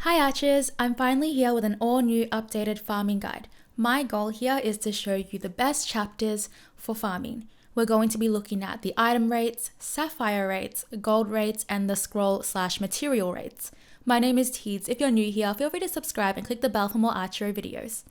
Hi Archers, I'm finally here with an all-new updated farming guide. My goal here is to show you the best chapters for farming. We're going to be looking at the item rates, sapphire rates, gold rates, and the scroll/material rates. My name is Teeds. If you're new here, feel free to subscribe and click the bell for more Archero videos.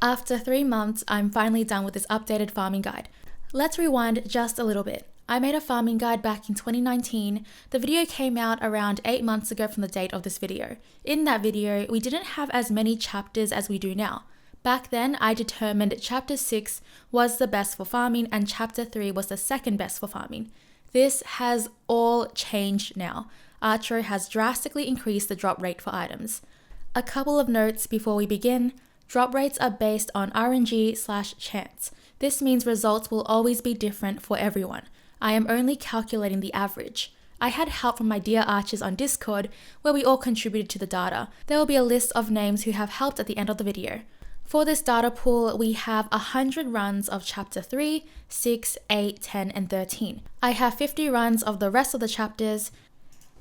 After 3 months, I'm finally done with this updated farming guide. Let's rewind just a little bit. I made a farming guide back in 2019. The video came out around 8 months ago from the date of this video. In that video, we didn't have as many chapters as we do now. Back then, I determined chapter 6 was the best for farming and chapter 3 was the second best for farming. This has all changed now. Archero has drastically increased the drop rate for items. A couple of notes before we begin. Drop rates are based on RNG/chance. This means results will always be different for everyone. I am only calculating the average. I had help from my dear archers on Discord where we all contributed to the data. There will be a list of names who have helped at the end of the video. For this data pool, we have 100 runs of chapter 3, 6, 8, 10, and 13. I have 50 runs of the rest of the chapters,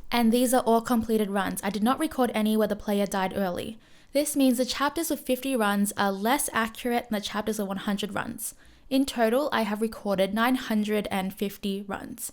and these are all completed runs. I did not record any where the player died early. This means the chapters with 50 runs are less accurate than the chapters with 100 runs. In total, I have recorded 950 runs.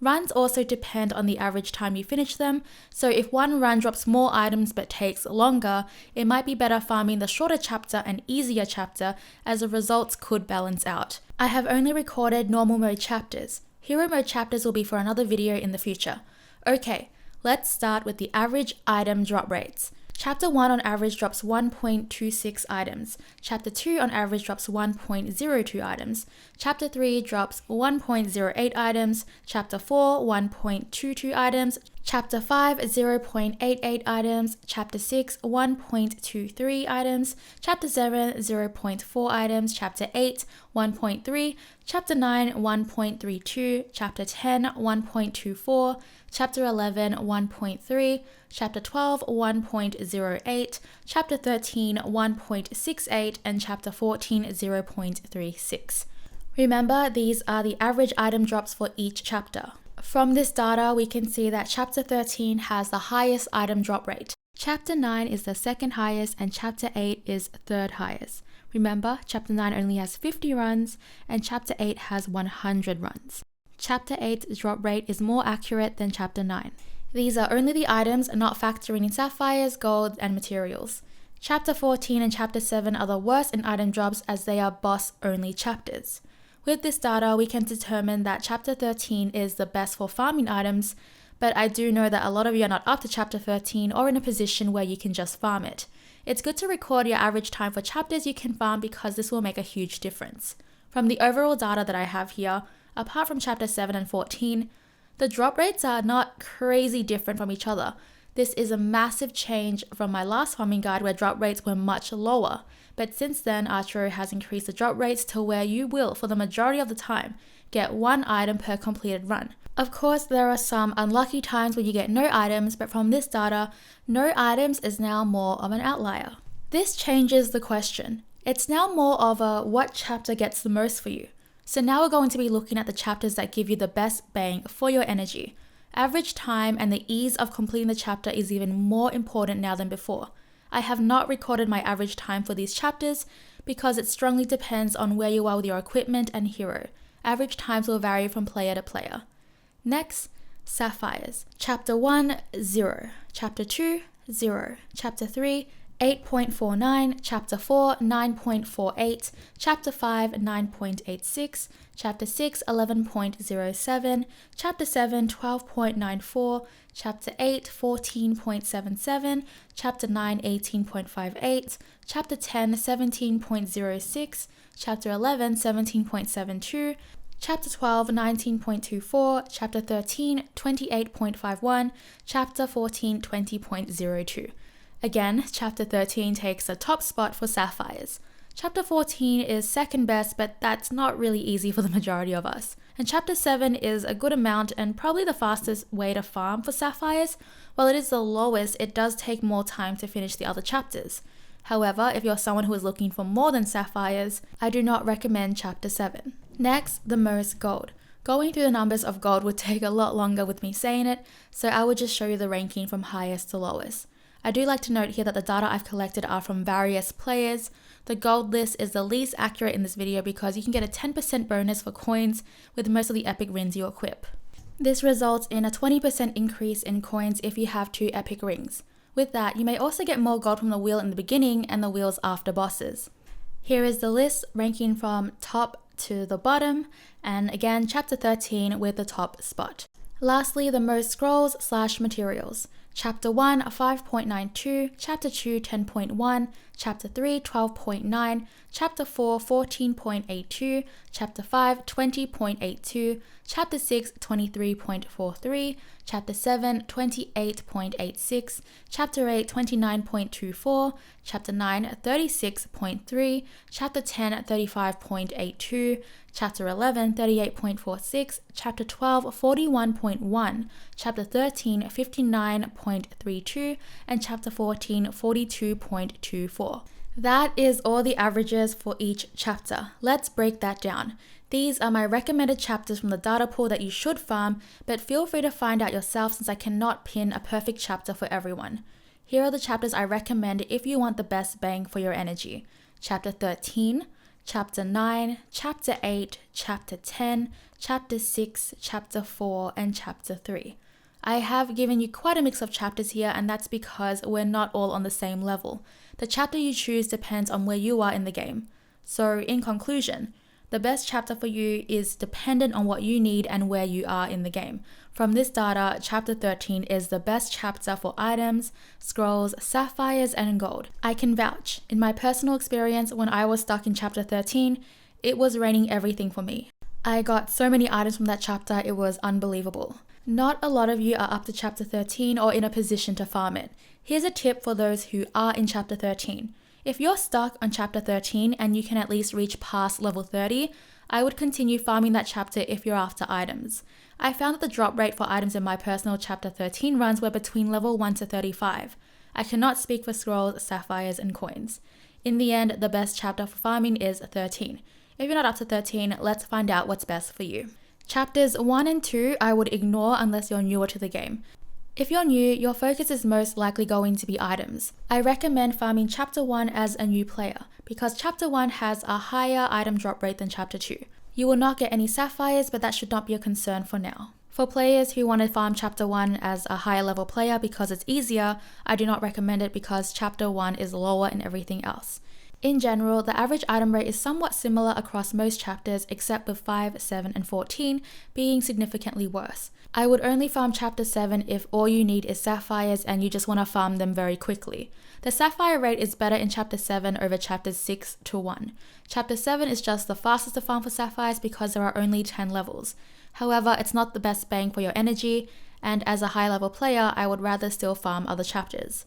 Runs also depend on the average time you finish them, so if one run drops more items but takes longer, it might be better farming the shorter chapter and easier chapter, as the results could balance out. I have only recorded normal mode chapters. Hero mode chapters will be for another video in the future. Okay, let's start with the average item drop rates. Chapter 1 on average drops 1.26 items. Chapter 2 on average drops 1.02 items. Chapter 3 drops 1.08 items. Chapter 4, 1.22 items. Chapter 5, 0.88 items. Chapter 6, 1.23 items. Chapter 7, 0.4 items. Chapter 8, 1.3. Chapter 9, 1.32. Chapter 10, 1.24. Chapter 11, 1.3. Chapter 12, 1.08. Chapter 13, 1.68. And Chapter 14, 0.36. Remember, these are the average item drops for each chapter. From this data, we can see that Chapter 13 has the highest item drop rate. Chapter 9 is the second highest and Chapter 8 is third highest. Remember, Chapter 9 only has 50 runs and Chapter 8 has 100 runs. Chapter 8's drop rate is more accurate than Chapter 9. These are only the items, not factoring in sapphires, gold, and materials. Chapter 14 and Chapter 7 are the worst in item drops as they are boss-only chapters. With this data, we can determine that Chapter 13 is the best for farming items, but I do know that a lot of you are not up to Chapter 13 or in a position where you can just farm it. It's good to record your average time for chapters you can farm because this will make a huge difference. From the overall data that I have here, apart from Chapter 7 and 14, the drop rates are not crazy different from each other. This is a massive change from my last farming guide where drop rates were much lower. But since then, Archero has increased the drop rates to where you will, for the majority of the time, get one item per completed run. Of course, there are some unlucky times when you get no items, but from this data, no items is now more of an outlier. This changes the question. It's now more of a what chapter gets the most for you. So now we're going to be looking at the chapters that give you the best bang for your energy. Average time and the ease of completing the chapter is even more important now than before. I have not recorded my average time for these chapters because it strongly depends on where you are with your equipment and hero. Average times will vary from player to player. Next, sapphires. Chapter 1, 0. Chapter 2, 0. Chapter 3, 8.49, Chapter 4, 9.48, Chapter 5, 9.86, Chapter 6, 11.07, Chapter 7, 12.94, Chapter 8, 14.77, Chapter 9, 18.58, Chapter 10, 17.06, Chapter 11, 17.72, Chapter 12, 19.24, Chapter 13, 28.51, Chapter 14, 20.02. Again, Chapter 13 takes the top spot for sapphires. Chapter 14 is second best, but that's not really easy for the majority of us. And Chapter 7 is a good amount and probably the fastest way to farm for sapphires. While it is the lowest, it does take more time to finish the other chapters. However, if you're someone who is looking for more than sapphires, I do not recommend Chapter 7. Next, the most gold. Going through the numbers of gold would take a lot longer with me saying it, so I will just show you the ranking from highest to lowest. I do like to note here that the data I've collected are from various players. The gold list is the least accurate in this video because you can get a 10% bonus for coins with most of the epic rings you equip. This results in a 20% increase in coins if you have 2 epic rings. With that, you may also get more gold from the wheel in the beginning and the wheels after bosses. Here is the list ranking from top to the bottom, and again, chapter 13 with the top spot. Lastly, the most scrolls/materials. Chapter 1, 5.92, Chapter 2, 10.1, Chapter 3, 12.9, Chapter 4, 14.82, Chapter 5, 20.82, Chapter 6, 23.43, Chapter 7, 28.86, Chapter 8, 29.24, Chapter 9, 36.3, Chapter 10, 35.82, Chapter 11, 38.46, Chapter 12, 41.1, Chapter 13, 59.32, and Chapter 14, 42.24. That is all the averages for each chapter. Let's break that down. These are my recommended chapters from the data pool that you should farm, but feel free to find out yourself since I cannot pin a perfect chapter for everyone. Here are the chapters I recommend if you want the best bang for your energy. Chapter 13, Chapter 9, Chapter 8, Chapter 10, Chapter 6, Chapter 4, and Chapter 3. I have given you quite a mix of chapters here, and that's because we're not all on the same level. The chapter you choose depends on where you are in the game. So, in conclusion, the best chapter for you is dependent on what you need and where you are in the game. From this data, Chapter 13 is the best chapter for items, scrolls, sapphires, and gold. I can vouch. In my personal experience, when I was stuck in Chapter 13, it was raining everything for me. I got so many items from that chapter, it was unbelievable. Not a lot of you are up to Chapter 13 or in a position to farm it. Here's a tip for those who are in Chapter 13. If you're stuck on Chapter 13 and you can at least reach past level 30, I would continue farming that chapter if you're after items. I found that the drop rate for items in my personal Chapter 13 runs were between level 1 to 35. I cannot speak for scrolls, sapphires, and coins. In the end, the best chapter for farming is 13. If you're not up to 13, let's find out what's best for you. Chapters 1 and 2 I would ignore unless you're newer to the game. If you're new, your focus is most likely going to be items. I recommend farming Chapter 1 as a new player, because Chapter 1 has a higher item drop rate than Chapter 2. You will not get any sapphires, but that should not be a concern for now. For players who want to farm Chapter 1 as a higher level player because it's easier, I do not recommend it because Chapter 1 is lower in everything else. In general, the average item rate is somewhat similar across most chapters except with 5, 7, and 14 being significantly worse. I would only farm Chapter 7 if all you need is sapphires and you just want to farm them very quickly. The sapphire rate is better in Chapter 7 over Chapters 6 to 1. Chapter 7 is just the fastest to farm for sapphires because there are only 10 levels. However, it's not the best bang for your energy, and as a high level player, I would rather still farm other chapters.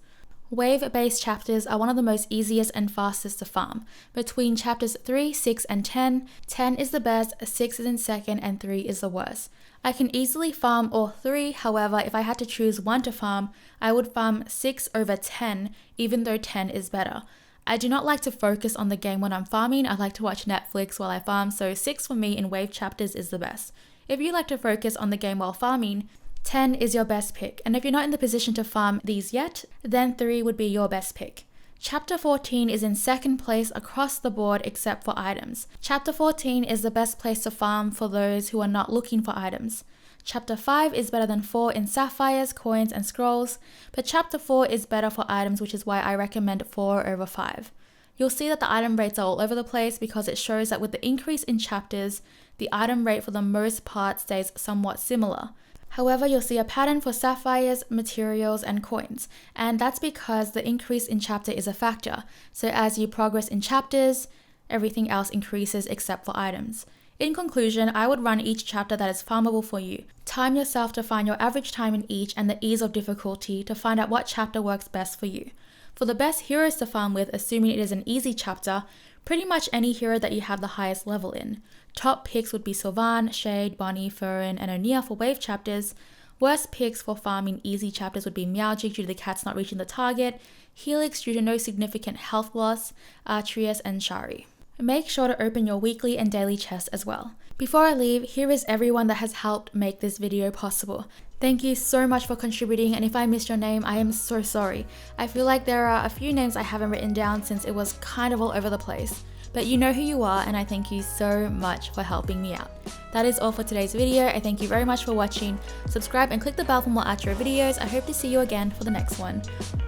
Wave-based chapters are one of the most easiest and fastest to farm. Between chapters 3, 6, and 10, 10 is the best, 6 is in second, and 3 is the worst. I can easily farm all 3, however, if I had to choose one to farm, I would farm 6 over 10, even though 10 is better. I do not like to focus on the game when I'm farming, I like to watch Netflix while I farm, so 6 for me in wave chapters is the best. If you like to focus on the game while farming, 10 is your best pick, and if you're not in the position to farm these yet, then 3 would be your best pick. Chapter 14 is in second place across the board except for items. Chapter 14 is the best place to farm for those who are not looking for items. Chapter 5 is better than 4 in sapphires, coins, and scrolls, but Chapter 4 is better for items, which is why I recommend 4 over 5. You'll see that the item rates are all over the place because it shows that with the increase in chapters, the item rate for the most part stays somewhat similar. However, you'll see a pattern for sapphires, materials, and coins, and that's because the increase in chapter is a factor. So as you progress in chapters, everything else increases except for items. In conclusion, I would run each chapter that is farmable for you. Time yourself to find your average time in each and the ease of difficulty to find out what chapter works best for you. For the best heroes to farm with, assuming it is an easy chapter, pretty much any hero that you have the highest level in. Top picks would be Sylvan, Shade, Bonnie, Furin, and Onia for wave chapters. Worst picks for farming easy chapters would be Meowjig due to the cats not reaching the target, Helix due to no significant health loss, Archero, and Shari. Make sure to open your weekly and daily chests as well. Before I leave, here is everyone that has helped make this video possible. Thank you so much for contributing, and if I missed your name, I am so sorry. I feel like there are a few names I haven't written down since it was kind of all over the place. But you know who you are, and I thank you so much for helping me out. That is all for today's video. I thank you very much for watching. Subscribe and click the bell for more Archero videos. I hope to see you again for the next one.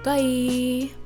Bye!